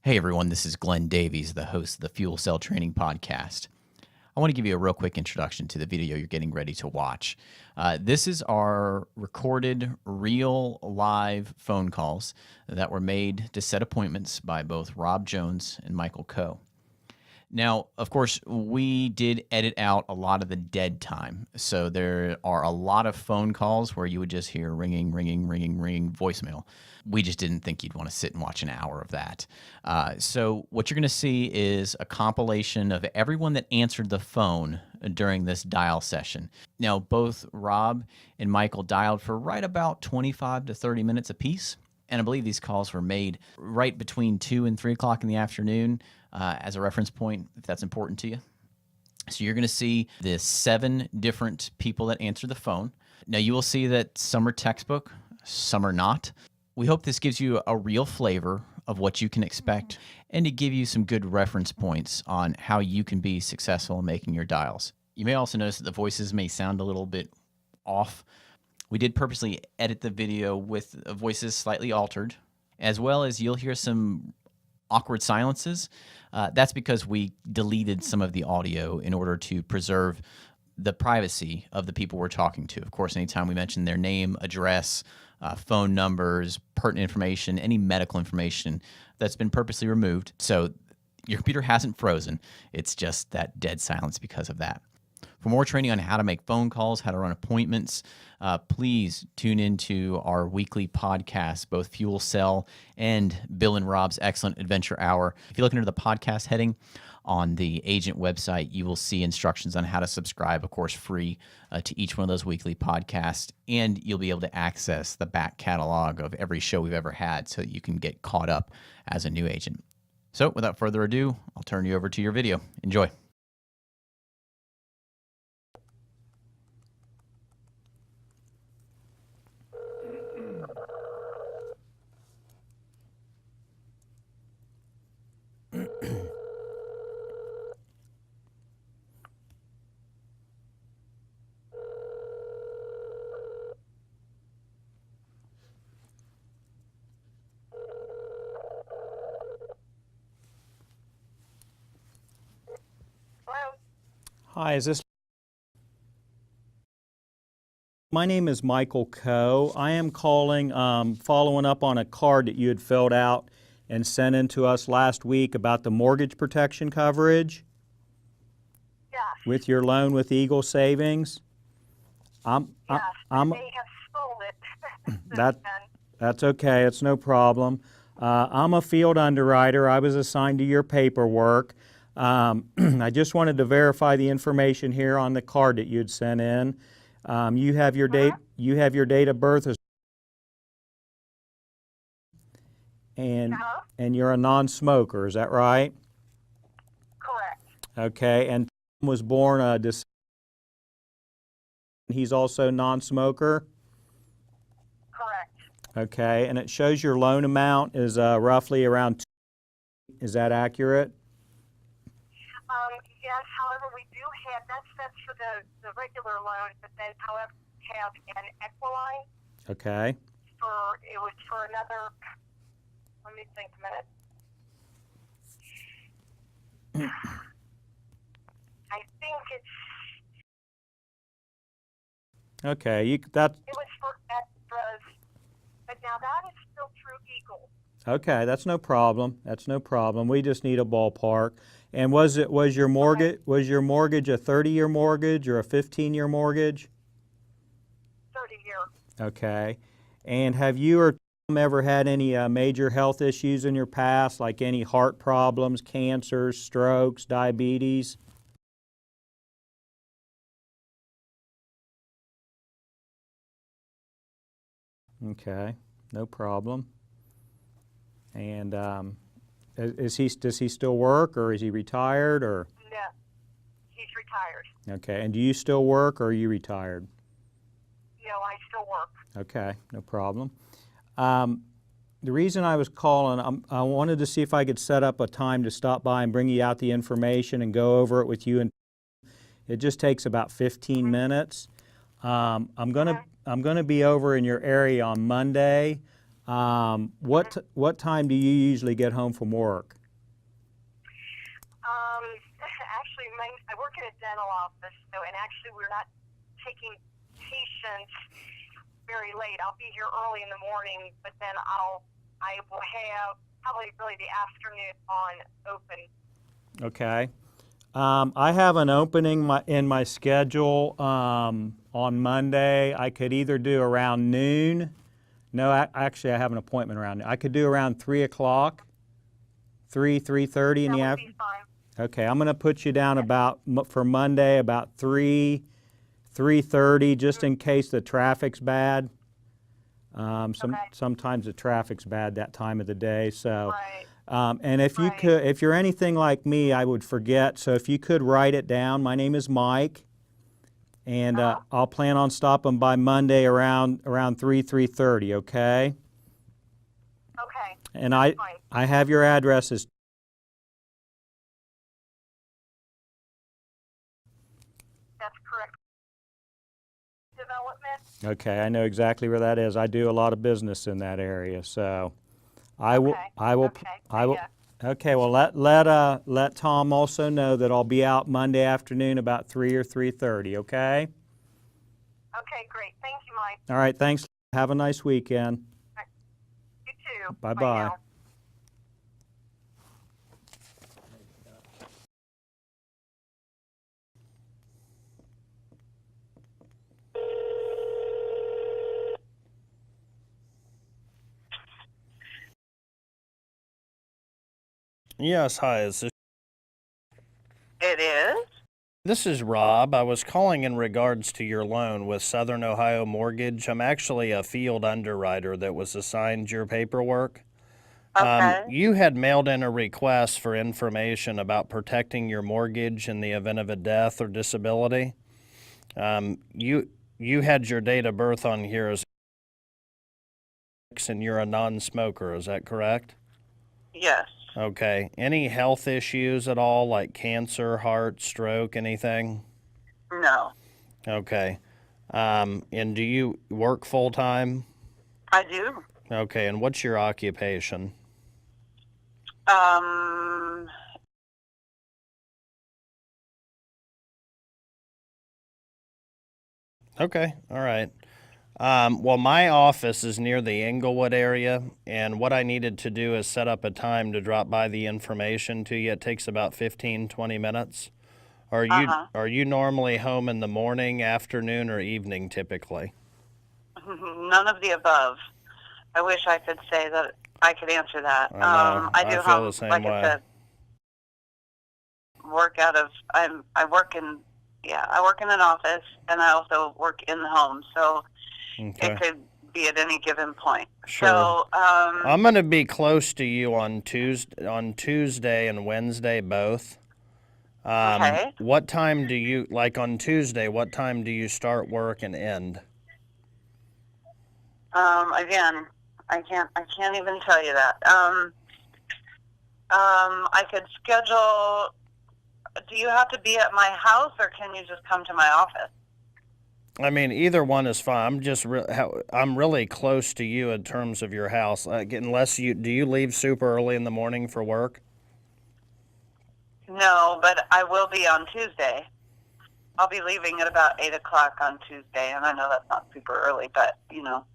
Hey everyone, this is Glenn Davies, the host of the Fuel Cell Training Podcast. I want to give you a real quick introduction to the video you're getting ready to watch. This is our recorded, real, live phone calls that were made to set appointments by both Rob Jones and Michael Coe. Now, of course, we did edit out a lot of the dead time. So there are a lot of phone calls where you would just hear ringing, ringing, ringing, ringing voicemail. We just didn't think you'd want to sit and watch an hour of that. So what you're going to see is a compilation of everyone that answered the phone during this dial session. Now, both Rob and Michael dialed for right about 25 to 30 minutes apiece. And I believe these calls were made right between 2 and 3 o'clock in the afternoon as a reference point, if that's important to you. So you're going to see the 7 different people that answered the phone. Now you will see that some are textbook, some are not. We hope this gives you a real flavor of what you can expect and to give you some good reference points on how you can be successful in making your dials. You may also notice that the voices may sound a little bit off. We did purposely edit the video with voices slightly altered, as well as you'll hear some awkward silences. That's because we deleted some of the audio in order to preserve the privacy of the people we're talking to. Of course, anytime we mention their name, address, phone numbers, pertinent information, any medical information, that's been purposely removed. So your computer hasn't frozen. It's just that dead silence because of that. For more training on how to make phone calls, how to run appointments, please tune into our weekly podcast, both Fuel Cell and Bill and Rob's Excellent Adventure Hour. If you look under the podcast heading on the agent website, you will see instructions on how to subscribe, of course, free to each one of those weekly podcasts. And you'll be able to access the back catalog of every show we've ever had so that you can get caught up as a new agent. So without further ado, I'll turn you over to your video. Enjoy. Hi, My name is Michael Coe. I am calling, following up on a card that you had filled out and sent in to us last week about the mortgage protection coverage. Yes. With your loan with Eagle Savings. Yes, they have stolen it. That's okay. It's no problem. I'm a field underwriter. I was assigned to your paperwork. I just wanted to verify the information here on the card that you'd sent in. You have your date. You have your date of birth, and you're a non-smoker. Is that right? Correct. Okay. And Tom was born December. He's also non-smoker. Correct. Okay. And it shows your loan amount is roughly around. Is that accurate? Yes, however, we do have, that's for the regular loan, but then, however, have an Equiline. Okay. It was for another, let me think a minute. I think Okay. it was for extras, but now that is still through Eagle. Okay, that's no problem. That's no problem. We just need a ballpark. And was your mortgage a 30-year mortgage or a 15-year mortgage? 30-year. Okay. And have you or Tom ever had any major health issues in your past, like any heart problems, cancers, strokes, diabetes? Okay, no problem. And does he still work, or is he retired, or? No, he's retired. Okay, and do you still work, or are you retired? No, I still work. Okay, no problem. The reason I was calling, I wanted to see if I could set up a time to stop by and bring you out the information and go over it with you. And it just takes about 15 minutes. I'm gonna be over in your area on Monday. What time do you usually get home from work? Actually, I work in a dental office, so, and actually we're not taking patients very late. I'll be here early in the morning, but then I will have probably really the afternoon on open. Okay. I have an opening in my schedule on Monday. I could either do around noon. No, actually, I have an appointment around noon. I could do around 3 o'clock, 3:30 in That the would afternoon. be fine. Okay, I'm going to put you down for Monday about 3:30, just in case the traffic's bad. Okay. Sometimes the traffic's bad that time of the day. So, Right. and if you Right. could, if you're anything like me, I would forget. So if you could write it down. My name is Mike, and I'll plan on stopping by Monday around 3:30. Okay. Okay. And That's fine. I have your addresses. That's correct. Development. Okay, I know exactly where that is. I do a lot of business in that area, so I will. Okay. Yeah. Okay, well let Tom also know that I'll be out Monday afternoon about 3 or 3:30. Okay. Okay, great. Thank you, Mike. All right. Thanks. Have a nice weekend. You too. Bye-bye. now. Yes, hi. It is? This is Rob. I was calling in regards to your loan with Southern Ohio Mortgage. I'm actually a field underwriter that was assigned your paperwork. Okay. You had mailed in a request for information about protecting your mortgage in the event of a death or disability. You had your date of birth on here as 6 and you're a non-smoker. Is that correct? Yes. Okay. Any health issues at all, like cancer, heart, stroke, anything? No. Okay. And do you work full time? I do. Okay. And what's your occupation? Okay. All right. Well, my office is near the Englewood area, and what I needed to do is set up a time to drop by the information to you. It takes about 15, 20 minutes. Are you normally home in the morning, afternoon, or evening typically? None of the above. I wish I could say that I could answer that. I know. I do I feel have, the same like way. I said, I work in an office, and I also work in the home, so Okay. it could be at any given point. Sure. So, I'm going to be close to you on Tuesday and Wednesday both. Okay. What time do you, like on Tuesday, what time do you start work and end? again, I can't even tell you that. I could schedule. Do you have to be at my house, or can you just come to my office? I mean, either one is fine. I'm really close to you in terms of your house. Do you leave super early in the morning for work? No, but I will be on Tuesday. I'll be leaving at about 8 o'clock on Tuesday, and I know that's not super early, but, you know.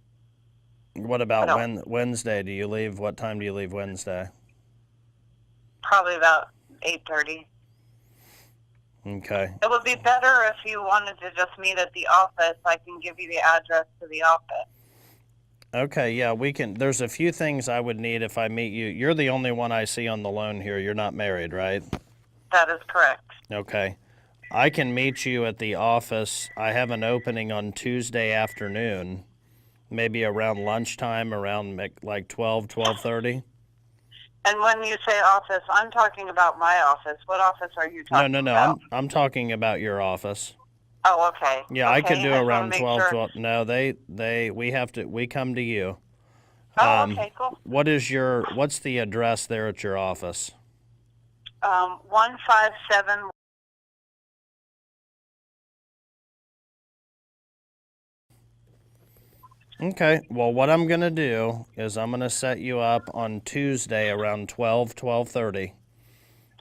What about Wednesday? Do you leave? What time do you leave Wednesday? Probably about 8:30. Okay. It would be better if you wanted to just meet at the office. I can give you the address to the office. Okay, yeah, we can. There's a few things I would need if I meet you. You're the only one I see on the loan here. You're not married, right? That is correct. Okay. I can meet you at the office. I have an opening on Tuesday afternoon, maybe around lunchtime, around like 12:30. And when you say office, I'm talking about my office. What office are you talking about? No. I'm talking about your office. Oh, okay. Yeah, okay. I could do just wanna around make 12. sure. 12. No, we come to you. Oh, okay, cool. What's the address there at your office? 157. Okay. Well, what I'm going to do is I'm going to set you up on Tuesday around 12:30.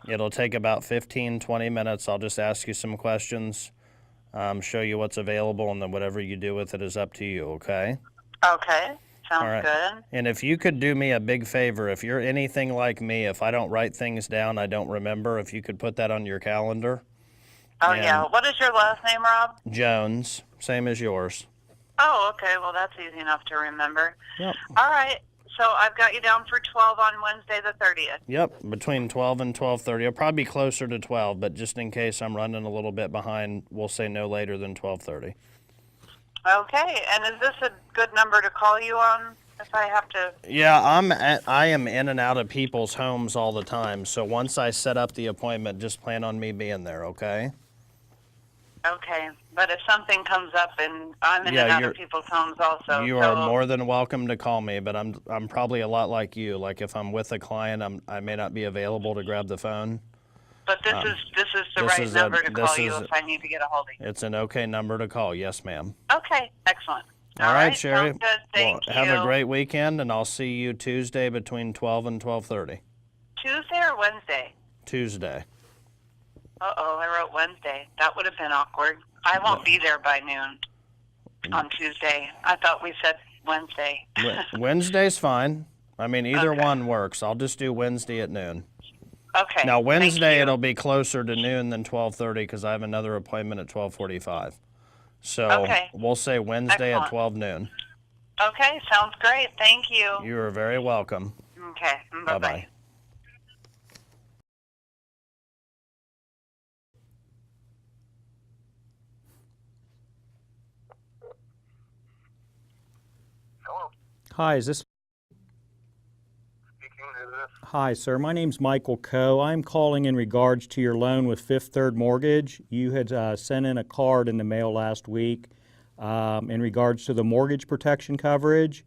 It'll take about 15, 20 minutes. I'll just ask you some questions, show you what's available, and then whatever you do with it is up to you, okay? Okay. Sounds All right. good. And if you could do me a big favor, if you're anything like me, if I don't write things down, I don't remember, if you could put that on your calendar. Oh, And yeah. What is your last name, Rob? Jones, same as yours. Oh, okay. Well, that's easy enough to remember. Yep. All right. So I've got you down for 12 on Wednesday the 30th. Yep, between 12 and 12:30. I'll probably be closer to 12, but just in case I'm running a little bit behind, we'll say no later than 12:30. Okay. And is this a good number to call you on if I have to? Yeah, I am in and out of people's homes all the time, so once I set up the appointment, just plan on me being there, okay? Okay. But if something comes up and I'm in Yeah, and out you're- of people's homes also. You so, are more than welcome to call me, but I'm probably a lot like you. Like if I'm with a client, I may not be available to grab the phone. But this is the this right is number a- to this call you is- if I need to get a hold of you. It's an okay number to call. Yes, ma'am. Okay. Excellent. All right, Sherry. Sounds good. Thank you. Have a great weekend, and I'll see you Tuesday between 12 and 12:30. Tuesday or Wednesday? Tuesday. Uh-oh, I wrote Wednesday. That would have been awkward. I won't be there by noon on Tuesday. I thought we said Wednesday. Wednesday's fine. I mean, either Okay. one works. I'll just do Wednesday at noon. Okay. Now, thank Wednesday, you. it'll be closer to noon than 12:30 because I have another appointment at 12:45. So Okay. we'll say Wednesday at Excellent. 12 noon. Okay, sounds great. Thank you. You are very welcome. Okay, Bye-bye. bye-bye. Hello, Hi, is this? speaking. Who's this? Hi, sir. My name's Michael Coe. I'm calling in regards to your loan with Fifth Third Mortgage. You had sent in a card in the mail last week in regards to the mortgage protection coverage.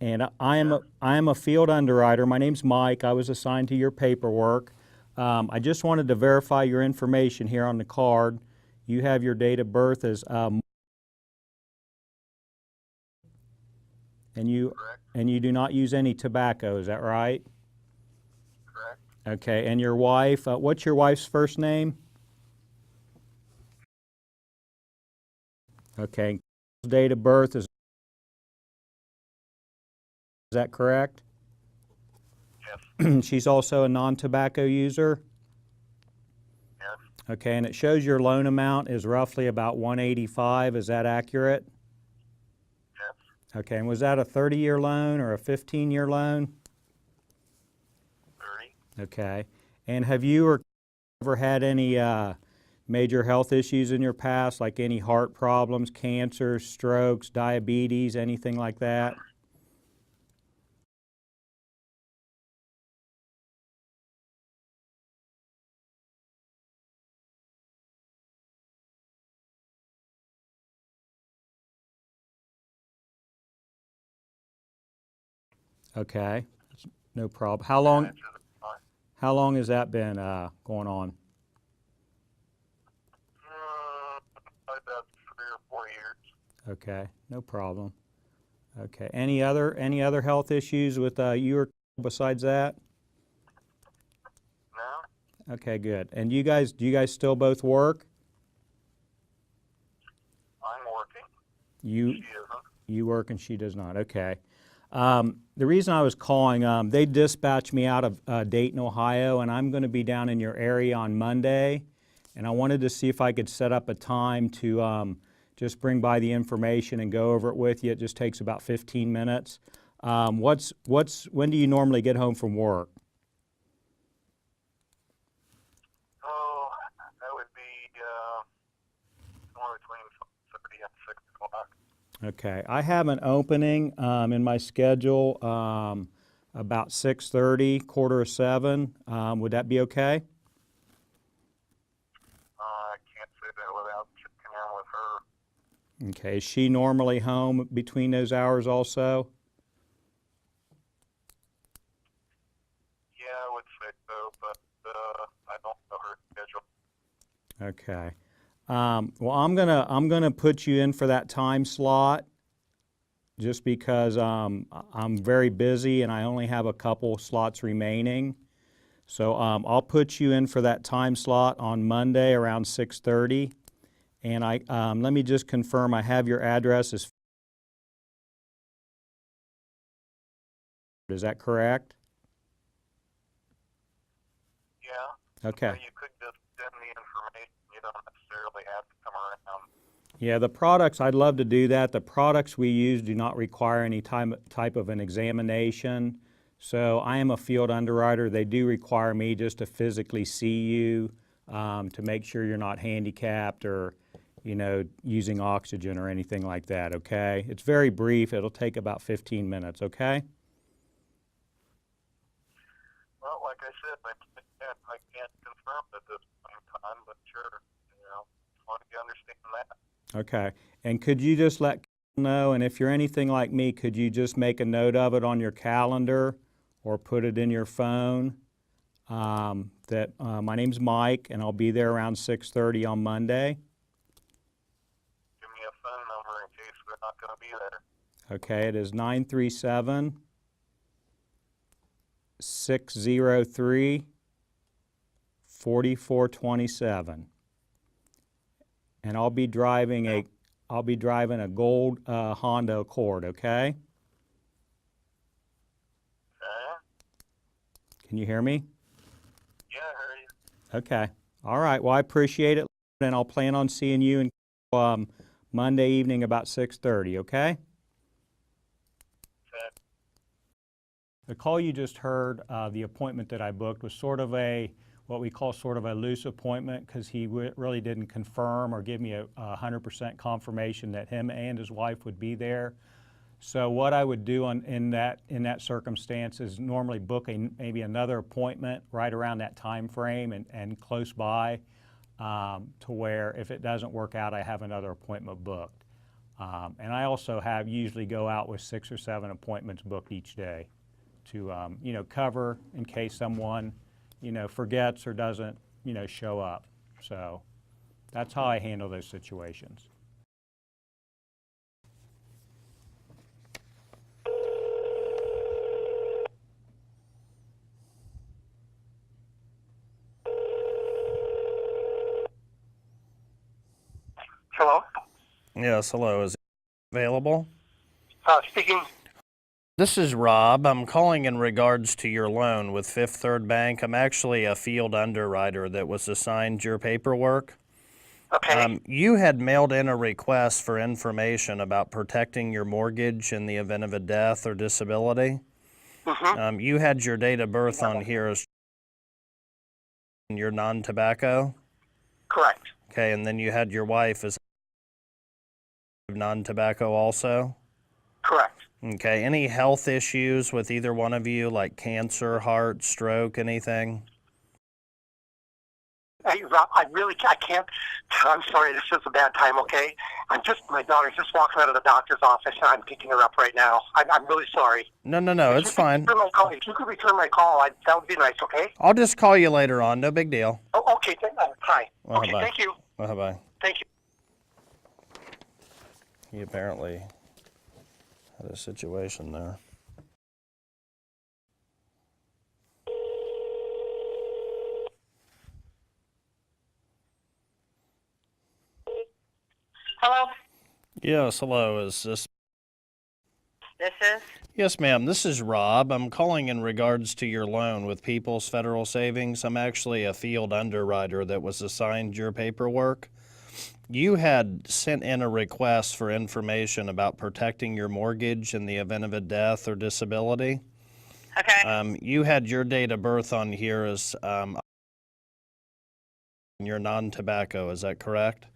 And I am a field underwriter. My name's Mike. I was assigned to your paperwork. I just wanted to verify your information here on the card. You have your date of birth as Correct, and you do not use any tobacco. Is that right? correct. Okay, and your wife, what's your wife's first name? Okay, date of birth is that correct? Yes, She's also a non-tobacco user? yes, Okay, and it shows your loan amount is roughly about 185, is that accurate? yes. Okay, and was that a 30-year loan or a 15-year loan? 30. Okay, and have you ever had any major health issues in your past, like any heart problems, cancer, strokes, diabetes, anything like that? Okay, no problem. How long Which is fine. has that been going on? About 3 or 4 years. Okay, no problem. Okay, any other health issues with you or besides that? No, Okay, good. And do you guys still both work? I'm working. You She isn't. You work and she does not. Okay. The reason I was calling, they dispatched me out of Dayton, Ohio, and I'm going to be down in your area on Monday. And I wanted to see if I could set up a time to just bring by the information and go over it with you. It just takes about 15 minutes. When do you normally get home from work? Oh, that would be somewhere between 30 and 6 o'clock. Okay, I have an opening in my schedule about 6:30, 6:45. Would that be okay? I can't say that without checking in with her. Okay, is she normally home between those hours also? Yeah, I would say so, but I don't know her schedule. Okay. Well, I'm gonna put you in for that time slot, just because I'm very busy and I only have a couple slots remaining. So I'll put you in for that time slot on Monday around 6:30. And let me just confirm I have your address. Is that correct? Yeah. Okay. You could just send the information. You don't necessarily have to come around. Yeah, the products, I'd love to do that. The products we use do not require any type of an examination. So I am a field underwriter. They do require me just to physically see you to make sure you're not handicapped or, using oxygen or anything like that, okay? It's very brief. It'll take about 15 minutes, okay? Well, like I said, I can't confirm at this point in time, but sure, as long as you understand that. Okay. And could you just let know, and if you're anything like me, could you just make a note of it on your calendar or put it in your phone that my name's Mike and I'll be there around 6:30 on Monday? Give me a phone number in case we're not going to be there. Okay, it is 937 603 4427. And I'll be driving a gold Honda Accord, okay? Can you hear me? Yeah, I heard you. Okay. All right. Well, I appreciate it, and I'll plan on seeing you Monday evening about 6:30, okay? Okay. The call you just heard, the appointment that I booked was sort of what we call sort of a loose appointment because he really didn't confirm or give me a 100% confirmation that him and his wife would be there. So what I would do in that circumstance is normally book maybe another appointment right around that time frame and close by to where if it doesn't work out, I have another appointment booked. And I also usually go out with 6 or 7 appointments booked each day to cover in case someone forgets or doesn't show up. So that's how I handle those situations. Hello? Yes, hello. Is it available? Speaking. This is Rob. I'm calling in regards to your loan with Fifth Third Bank. I'm actually a field underwriter that was assigned your paperwork. Okay. You had mailed in a request for information about protecting your mortgage in the event of a death or disability. Mm-hmm. You had your date of birth on here as your non-tobacco. Correct. Okay, and then you had your wife as non-tobacco also. Correct. Okay, any health issues with either one of you, like cancer, heart, stroke, anything? Hey, Rob, I can't. I'm sorry, this is a bad time, okay? My daughter's just walking out of the doctor's office and I'm picking her up right now. I'm really sorry. No, it's fine. If you could return my call, that would be nice, okay? I'll just call you later on, no big deal. Oh, okay, hi. Okay, bye. thank you. Bye. Thank you. He apparently had a situation there. Hello? Yes, hello, is this? This is? Yes, ma'am, this is Rob. I'm calling in regards to your loan with People's Federal Savings. I'm actually a field underwriter that was assigned your paperwork. You had sent in a request for information about protecting your mortgage in the event of a death or disability. Okay. You had your date of birth on here as your non-tobacco, is that correct?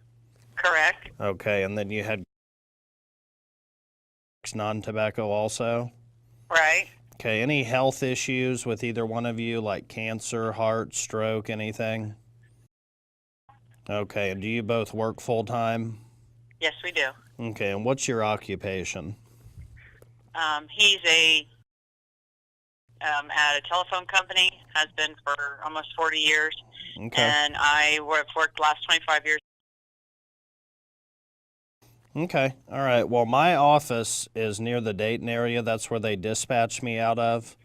Correct. Okay, and then you had non-tobacco also? Right. Okay, any health issues with either one of you, like cancer, heart, stroke, anything? Okay, and do you both work full-time? Yes, we do. Okay, and what's your occupation? He's at a telephone company, has been for almost 40 years. Okay. And I've worked the last 25 years. Okay, all right. Well, my office is near the Dayton area. That's where they dispatch me out of.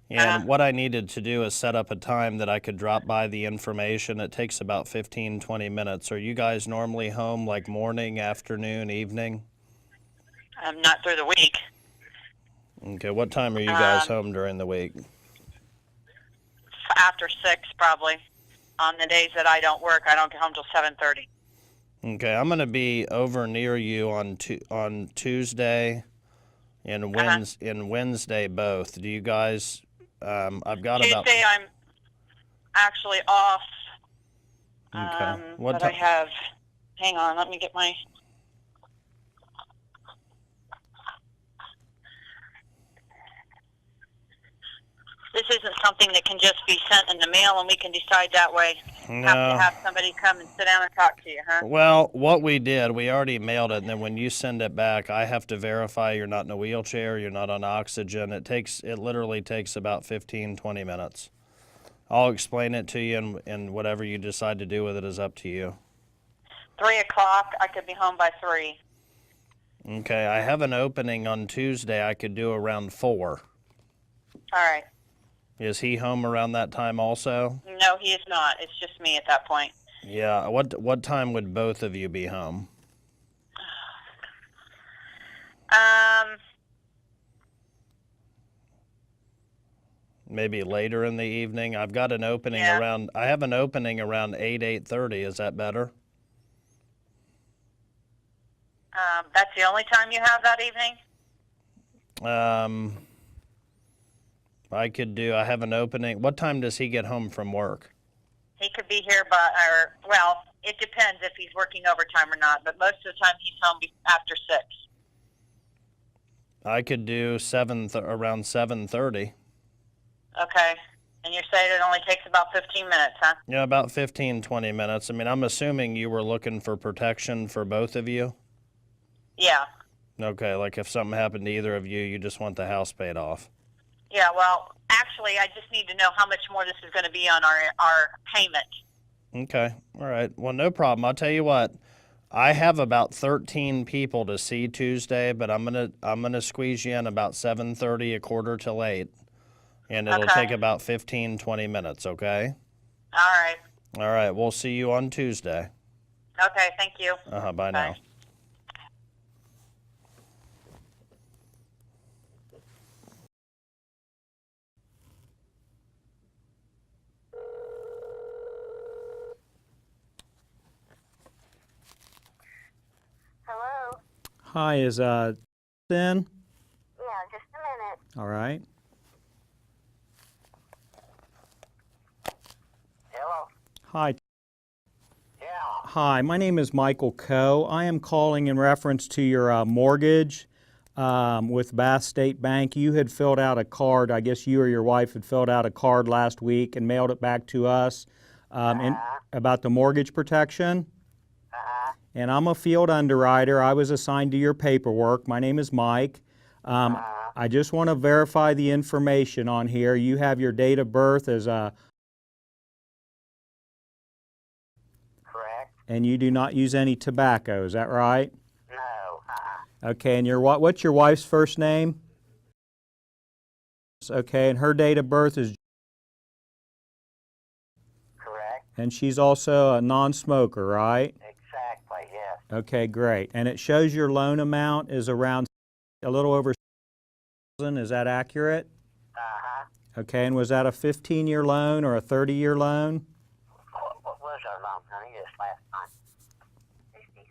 And what I needed to do is set up a time that I could drop by the information. It takes about 15, 20 minutes. Are you guys normally home like morning, afternoon, evening? Not through the week. Okay, what time are you guys home during the week? After 6, probably. On the days that I don't work, I don't get home till 7:30. Okay, I'm going to be over near you on Tuesday and Wednesday both. Do you guys? I've got about. Tuesday, I'm actually off. Okay. What but time? I have. Hang on, let me get my. This isn't something that can just be sent in the mail and we can decide that way. No. Have to have somebody come and sit down and talk to you, huh? Well, what we did, we already mailed it, and then when you send it back, I have to verify you're not in a wheelchair, you're not on oxygen. It literally takes about 15, 20 minutes. I'll explain it to you, and whatever you decide to do with it is up to you. 3 o'clock, I could be home by 3. Okay, I have an opening on Tuesday I could do around 4. All right. Is he home around that time also? No, he is not. It's just me at that point. Yeah, what time would both of you be home? Maybe later in the evening. I've got an opening around. I have an opening around 8:30. Is that better? That's the only time you have that evening? I have an opening. What time does he get home from work? He could be here well, it depends if he's working overtime or not, but most of the time he's home after 6. I could do around 7:30. Okay. And you're saying it only takes about 15 minutes, huh? Yeah, about 15, 20 minutes. I mean, I'm assuming you were looking for protection for both of you? Yeah. Okay, like if something happened to either of you, you just want the house paid off. Yeah, well, actually, I just need to know how much more this is going to be on our payment. Okay, all right. Well, no problem. I'll tell you what. I have about 13 people to see Tuesday, but I'm gonna squeeze you in about 7:30, 7:45, and it'll take about 15, 20 minutes. Okay. All right. All right. We'll see you on Tuesday. Okay. Thank you. Bye now. Hello? Hi, is Sin? Yeah, just a minute. All right. Hello? Hi. Yeah. Hi, my name is Michael Coe. I am calling in reference to your mortgage with Bath State Bank. You had filled out a card. I guess you or your wife had filled out a card last week and mailed it back to us about the mortgage protection. And I'm a field underwriter. I was assigned to your paperwork. My name is Mike. I just want to verify the information on here. You have your date of birth as Correct. and you do not use any tobacco. Is that right? No. Okay. And what's your wife's first name? Okay. And her date of birth is. Correct. And she's also a non-smoker, right? Exactly, yes. Okay, great. And it shows your loan amount is around a little over 6,000. Is that accurate? Okay, and was that a 15-year loan or a 30-year loan? What was our loan, honey, this last time? 63.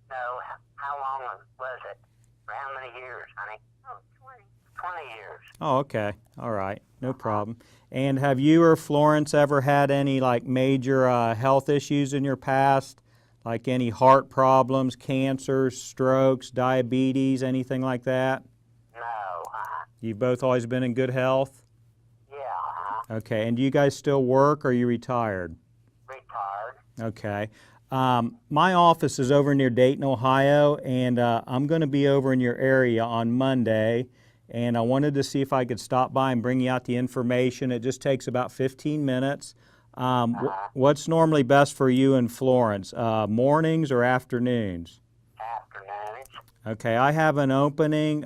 No, how long was it? For how many years, honey? Oh, 20. 20 years. Oh, okay. All right. No problem. And have you or Florence ever had any major health issues in your past? Like any heart problems, cancer, strokes, diabetes, anything like that? No. You've both always been in good health? Yeah. Okay. And do you guys still work or are you retired? Retired. Okay. My office is over near Dayton, Ohio, and I'm going to be over in your area on Monday. And I wanted to see if I could stop by and bring you out the information. It just takes about 15 minutes. What's normally best for you and Florence, mornings or afternoons? Afternoons. Okay, I have an opening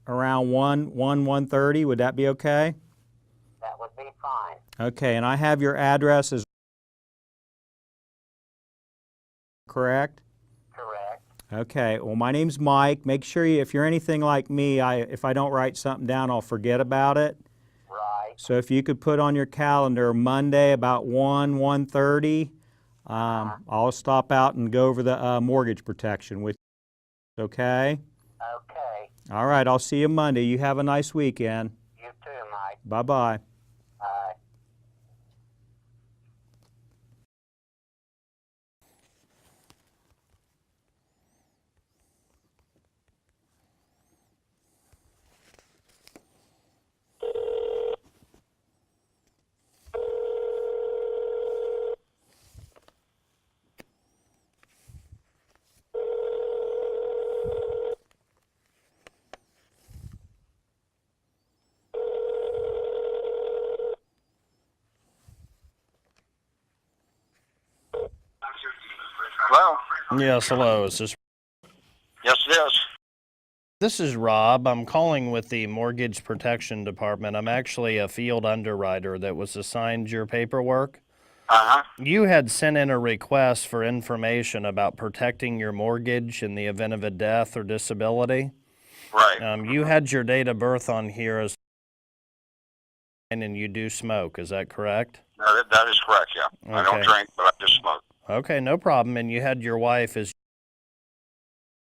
around 1:30. Would that be okay? That would be fine. Okay, and I have your address as correct? Correct. Okay, well, my name's Mike. Make sure if you're anything like me, if I don't write something down, I'll forget about it. Right. So if you could put on your calendar Monday about 1:30, I'll stop out and go over the mortgage protection with you. Okay? Okay. All right, I'll see you Monday. You have a nice weekend. You too, Mike. Bye-bye. Bye. Hello? Yes, hello. Is this? Yes, it is. This is Rob. I'm calling with the Mortgage Protection Department. I'm actually a field underwriter that was assigned your paperwork. Uh-huh. You had sent in a request for information about protecting your mortgage in the event of a death or disability. Right. You had your date of birth on here as and you do smoke. Is that correct? No, that is correct, yeah. I don't Okay. drink, but I just smoke. Okay, no problem. And you had your wife as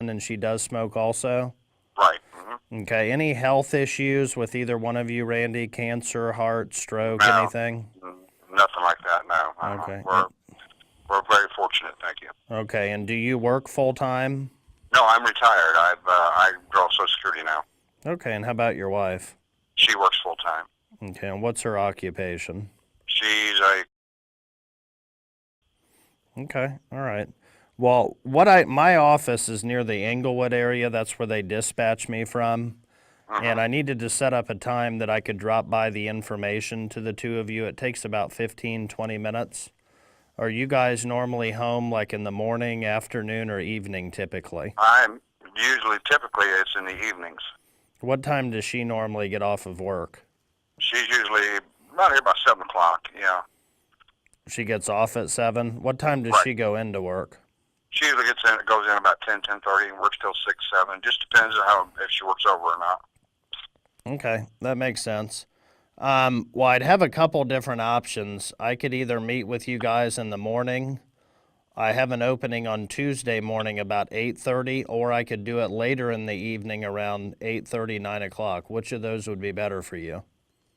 and she does smoke also? Right. Mm-hmm. Okay. Any health issues with either one of you, Randy? Cancer, heart, stroke, No. anything? Nothing like that, no. Okay. We're very fortunate, thank you. Okay. And do you work full time? No, I'm retired. I draw Social Security now. Okay. And how about your wife? She works full time. Okay. And what's her occupation? She's a Okay. All right. Well, my office is near the Englewood area. That's where they dispatch me from. And I needed to set up a time that I could drop by the information to the two of you. It takes about 15, 20 minutes. Are you guys normally home like in the morning, afternoon, or evening typically? typically it's in the evenings. What time does she normally get off of work? She's usually about here about 7 o'clock, yeah. She gets off at 7? What time does Right. she go into work? She usually goes in about 10:30 and works till 6, 7. Just depends on if she works over or not. Okay, that makes sense. Well, I'd have a couple different options. I could either meet with you guys in the morning. I have an opening on Tuesday morning about 8:30, or I could do it later in the evening around 8:30, 9 o'clock. Which of those would be better for you?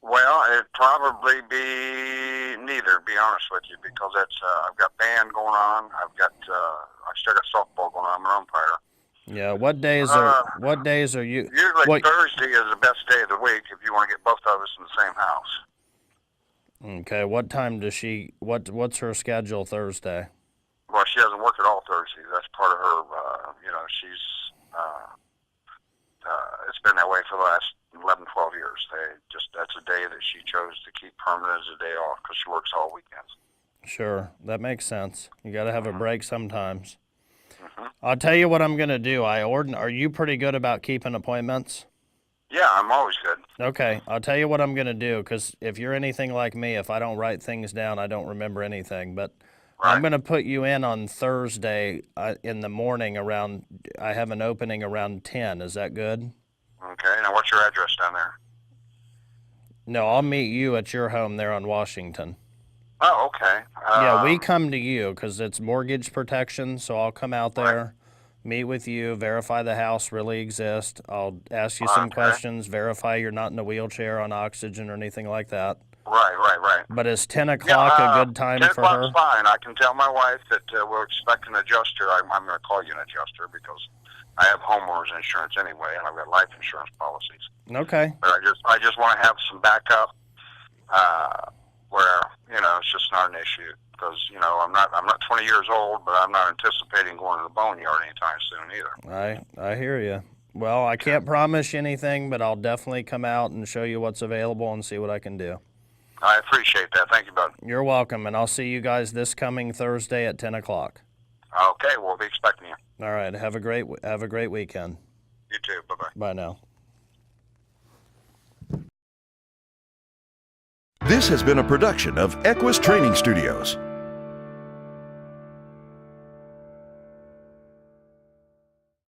Well, it'd probably be neither, to be honest with you, because I've got band going on. I still got softball going on. I'm an umpire. Yeah, what days are you? Usually what- Thursday is the best day of the week if you want to get both of us in the same house. Okay, what time does she, what's her schedule Thursday? Well, she doesn't work at all Thursdays. That's part of her, she's, it's been that way for the last 11, 12 years. That's a day that she chose to keep permanent as a day off because she works all weekends. Sure, that makes sense. You got to have a break sometimes. Mm-hmm. I'll tell you what I'm going to do. Are you pretty good about keeping appointments? Yeah, I'm always good. Okay, I'll tell you what I'm going to do, because if you're anything like me, if I don't write things down, I don't remember anything. But I'm Right. going to put you in on Thursday in the morning I have an opening around 10. Is that good? Okay, now what's your address down there? No, I'll meet you at your home there on Washington. Oh, okay. Yeah, we come to you because it's mortgage protection, so I'll come out there, meet with you, verify the house really exists. I'll ask you some Okay. questions, verify you're not in a wheelchair on oxygen or anything like that. Right. But is 10 o'clock a good time 10 for her? o'clock's fine. I can tell my wife that we're expecting an adjuster. I'm going to call you an adjuster because I have homeowners insurance anyway, and I've got life insurance policies. Okay. But I just want to have some backup where it's just not an issue because I'm not 20 years old, but I'm not anticipating going to the boneyard anytime soon either. I hear you. Well, I can't promise you anything, but I'll definitely come out and show you what's available and see what I can do. I appreciate that. Thank you, bud. You're welcome, and I'll see you guys this coming Thursday at 10 o'clock. Okay, we'll be expecting you. All right. Have a great weekend. You too. Bye-bye. Bye now. This has been a production of Equus Training Studios.